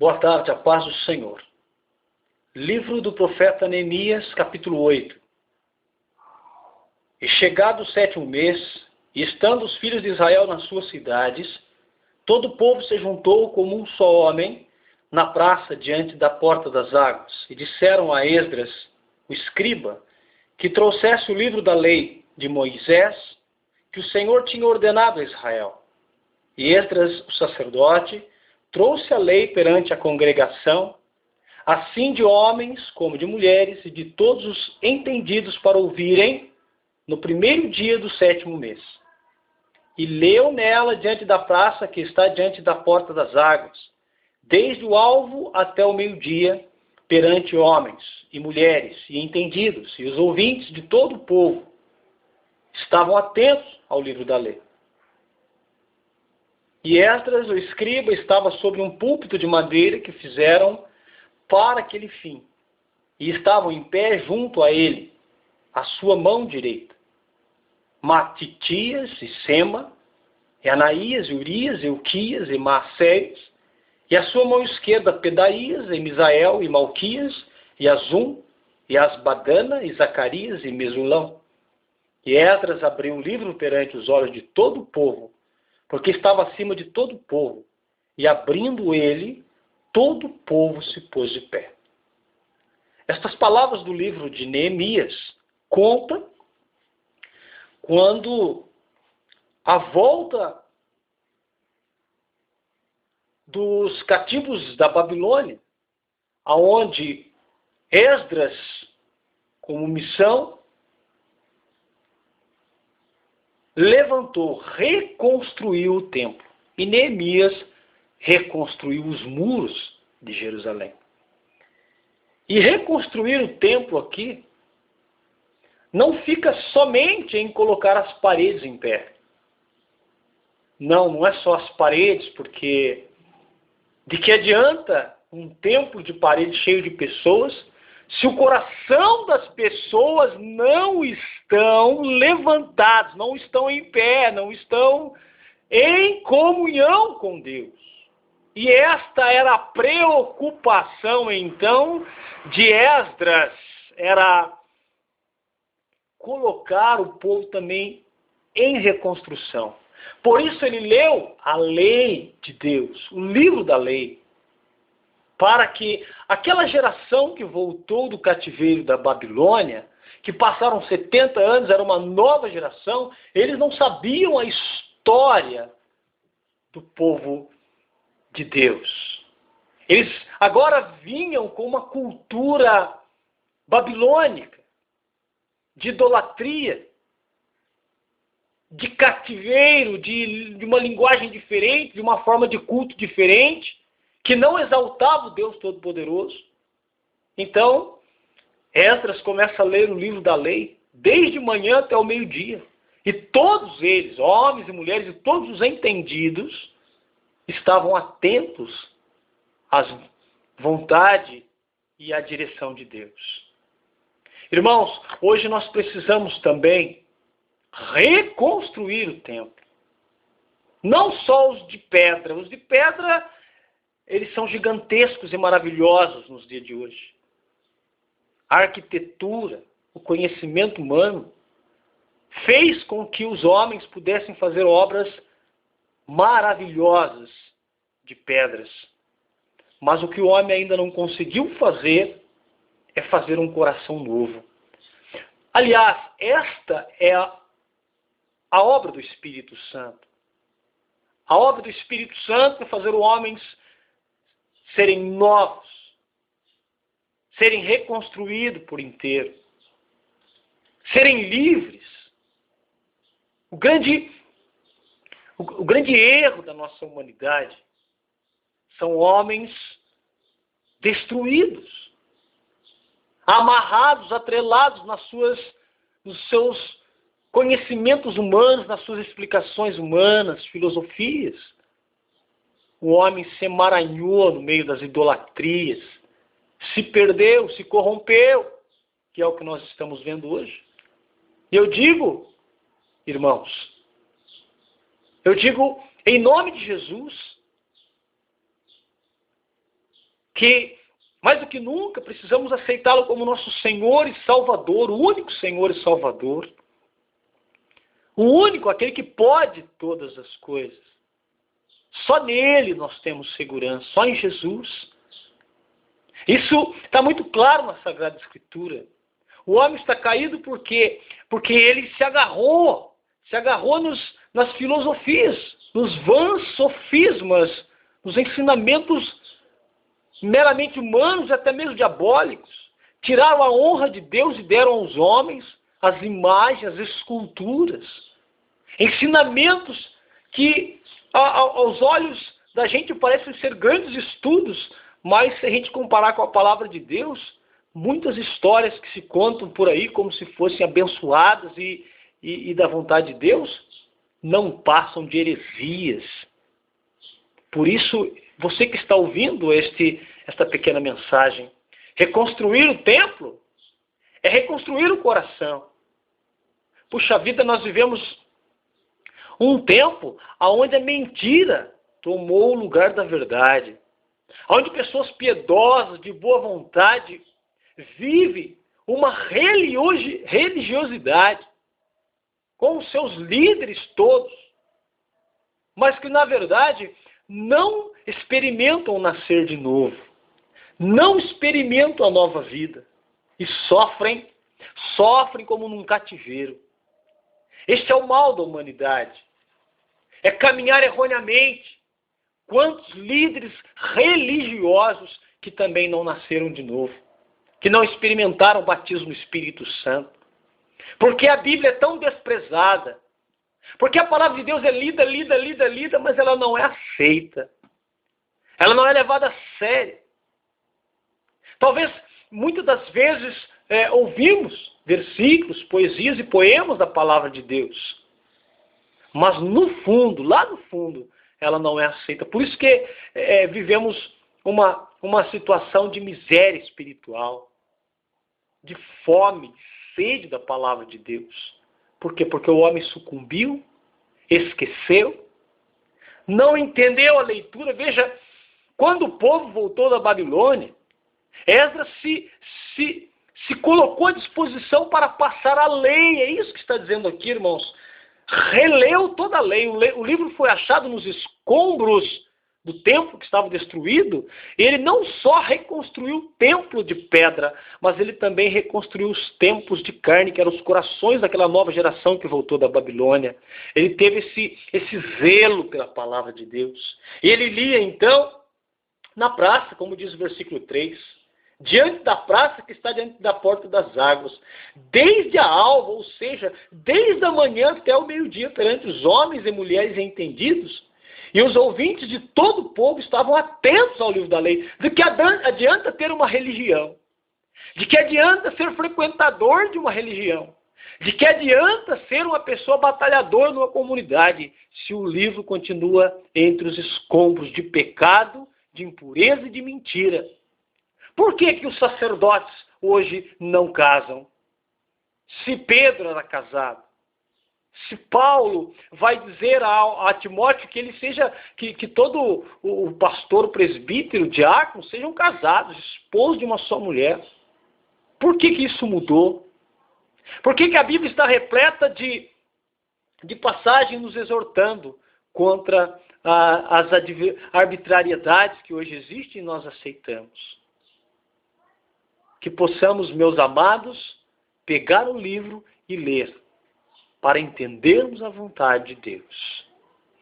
Boa tarde, a paz do Senhor. Livro do profeta Neemias, capítulo 8. E chegado o 7º mês, e estando os filhos de Israel nas suas cidades, todo o povo se juntou como um só homem na praça diante da porta das águas, e disseram a Esdras, o escriba, que trouxesse o livro da lei de Moisés, que o Senhor tinha ordenado a Israel. E Esdras, o sacerdote, trouxe a lei perante a congregação, assim de homens como de mulheres e de todos os entendidos para ouvirem, no primeiro dia do 7º mês. E leu nela diante da praça que está diante da porta das águas, desde o alvo até o meio-dia, perante homens e mulheres e entendidos, e os ouvintes de todo o povo estavam atentos ao livro da lei. E Esdras, o escriba, estava sobre um púlpito de madeira que fizeram para aquele fim. E estavam em pé junto a ele, à sua mão direita, Matitias e Sema, e Anaías, e Urias, e Uquias, e Maacéias, e à sua mão esquerda Pedaías, e Misael, e Malquias, e Azum, e Asbadana, e Zacarias, e Mesulão. E Esdras abriu o livro perante os olhos de todo o povo, porque estava acima de todo o povo, e abrindo ele, todo o povo se pôs de pé. Estas palavras do livro de Neemias contam quando a volta dos cativos da Babilônia, aonde Esdras, como missão, levantou, reconstruiu o templo. E Neemias reconstruiu os muros de Jerusalém. E reconstruir o templo aqui não fica somente em colocar as paredes em pé. Não é só as paredes, porque de que adianta um templo de parede cheio de pessoas se o coração das pessoas não estão levantados, não estão em pé, não estão em comunhão com Deus. E esta era a preocupação, então, de Esdras, era colocar o povo também em reconstrução. Por isso ele leu a lei de Deus, o livro da lei, para que aquela geração que voltou do cativeiro da Babilônia, que passaram 70 anos, era uma nova geração, eles não sabiam a história do povo de Deus. Eles agora vinham com uma cultura babilônica, de idolatria, de cativeiro, de uma linguagem diferente, de uma forma de culto diferente, que não exaltava o Deus Todo-Poderoso. Então, Esdras começa a ler o livro da lei, desde manhã até o meio-dia. E todos eles, homens e mulheres, e todos os entendidos, estavam atentos às vontade e à direção de Deus. Irmãos, hoje nós precisamos também reconstruir o templo. Não só os de pedra. Os de pedra, eles são gigantescos e maravilhosos nos dias de hoje. A arquitetura, o conhecimento humano, fez com que os homens pudessem fazer obras maravilhosas de pedras. Mas o que o homem ainda não conseguiu fazer é fazer um coração novo. Aliás, esta é a obra do Espírito Santo. A obra do Espírito Santo é fazer os homens serem novos, serem reconstruídos por inteiro, serem livres. O grande erro da nossa humanidade são homens destruídos, amarrados, atrelados nos seus conhecimentos humanos, nas suas explicações humanas, filosofias. O homem se emaranhou no meio das idolatrias, se perdeu, se corrompeu, que é o que nós estamos vendo hoje. E eu digo, irmãos, em nome de Jesus, que, mais do que nunca, precisamos aceitá-lo como nosso Senhor e Salvador, o único Senhor e Salvador. O único, aquele que pode todas as coisas. Só nele nós temos segurança, só em Jesus. Isso está muito claro na Sagrada Escritura. O homem está caído porque ele se agarrou nas filosofias, nos vãs sofismas, nos ensinamentos meramente humanos e até mesmo diabólicos. Tiraram a honra de Deus e deram aos homens as imagens, as esculturas. Ensinamentos que aos olhos da gente parecem ser grandes estudos, mas se a gente comparar com a palavra de Deus, muitas histórias que se contam por aí como se fossem abençoadas e da vontade de Deus, não passam de heresias. Por isso, você que está ouvindo esta pequena mensagem, reconstruir o templo é reconstruir o coração. Puxa vida, nós vivemos um tempo onde a mentira tomou o lugar da verdade. Onde pessoas piedosas, de boa vontade, vivem uma religiosidade com os seus líderes todos, mas que na verdade não experimentam nascer de novo, não experimentam a nova vida e sofrem como num cativeiro. Este é o mal da humanidade, é caminhar erroneamente. Quantos líderes religiosos que também não nasceram de novo, que não experimentaram o batismo no Espírito Santo. Porque a Bíblia é tão desprezada, porque a palavra de Deus é lida, mas ela não é aceita. Ela não é levada a sério. Talvez, muitas das vezes, ouvimos versículos, poesias e poemas da palavra de Deus. Mas no fundo, lá no fundo, ela não é aceita. Por isso que vivemos uma situação de miséria espiritual, de fome, sede da palavra de Deus. Por quê? Porque o homem sucumbiu, esqueceu, não entendeu a leitura. Veja, quando o povo voltou da Babilônia, Esdras se colocou à disposição para passar a lei. É isso que está dizendo aqui, irmãos. Releu toda a lei. O livro foi achado nos escombros do templo que estava destruído. Ele não só reconstruiu o templo de pedra, mas ele também reconstruiu os templos de carne, que eram os corações daquela nova geração que voltou da Babilônia. Ele teve esse zelo pela palavra de Deus. E ele lia então na praça, como diz o versículo 3, diante da praça que está diante da porta das águas, desde a alva, ou seja, desde a manhã até o meio-dia, perante os homens e mulheres entendidos, e os ouvintes de todo o povo estavam atentos ao livro da lei. De que adianta ter uma religião? De que adianta ser frequentador de uma religião? De que adianta ser uma pessoa batalhadora numa comunidade, se o livro continua entre os escombros de pecado, de impureza e de mentira? Por que os sacerdotes hoje não casam? Se Pedro era casado, se Paulo vai dizer a Timóteo que ele seja, que todo o pastor, o presbítero, o diácono sejam casados, esposos de uma só mulher. Por que isso mudou? Por que a Bíblia está repleta de passagens nos exortando contra as arbitrariedades que hoje existem e nós aceitamos? Que possamos, meus amados, pegar o livro e ler, para entendermos a vontade de Deus.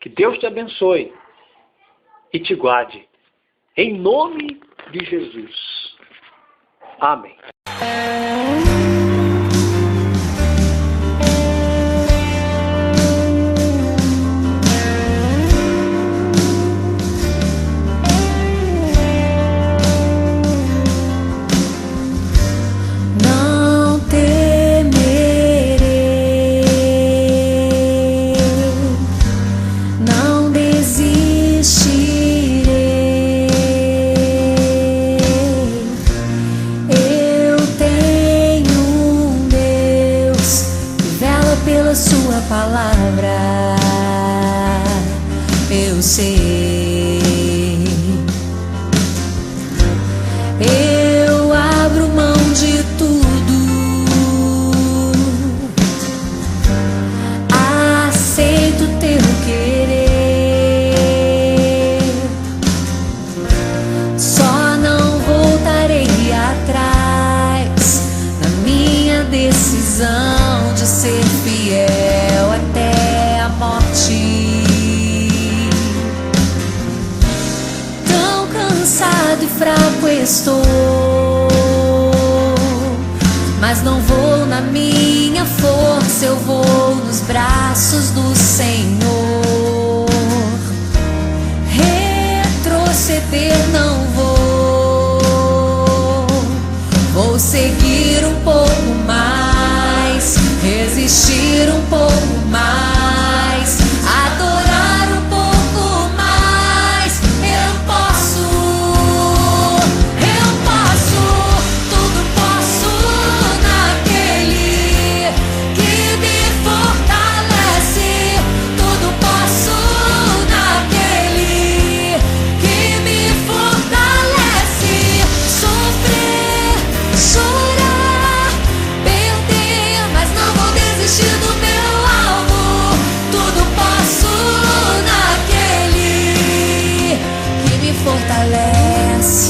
Que Deus te abençoe e te guarde. Em nome de Jesus. Amém. Palavra, eu sei. estou, mas não vou na minha força, eu vou nos braços do Senhor. Retroceder não vou seguir um pouco mais, resistir um pouco mais, adorar um pouco mais. Eu posso, tudo posso naquele que me fortalece, tudo posso naquele que me fortalece. Sofrer, chorar, perder, mas não vou desistir do meu alvo. Tudo posso naquele que me fortalece.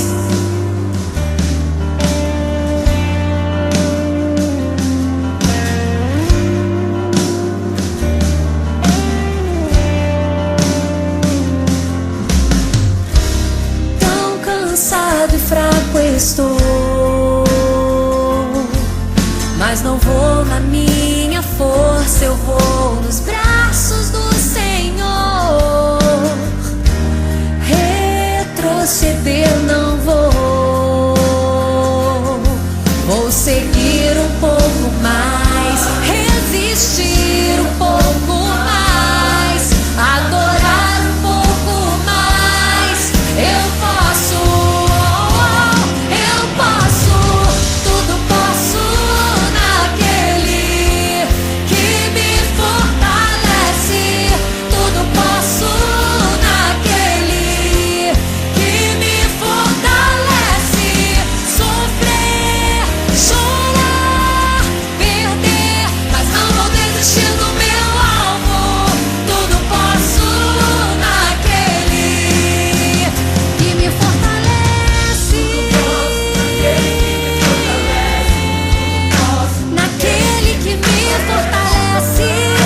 Tão cansado e fraco estou, mas não vou na minha força, eu vou nos braços do Senhor. Retroceder não vou seguir um pouco mais, resistir um pouco mais, adorar um pouco mais. Eu posso, tudo posso naquele que me fortalece, tudo posso naquele que me fortalece. Sofrer, chorar, perder, mas não vou desistir do meu alvo. Tudo posso naquele que me fortalece, naquele que me fortalece.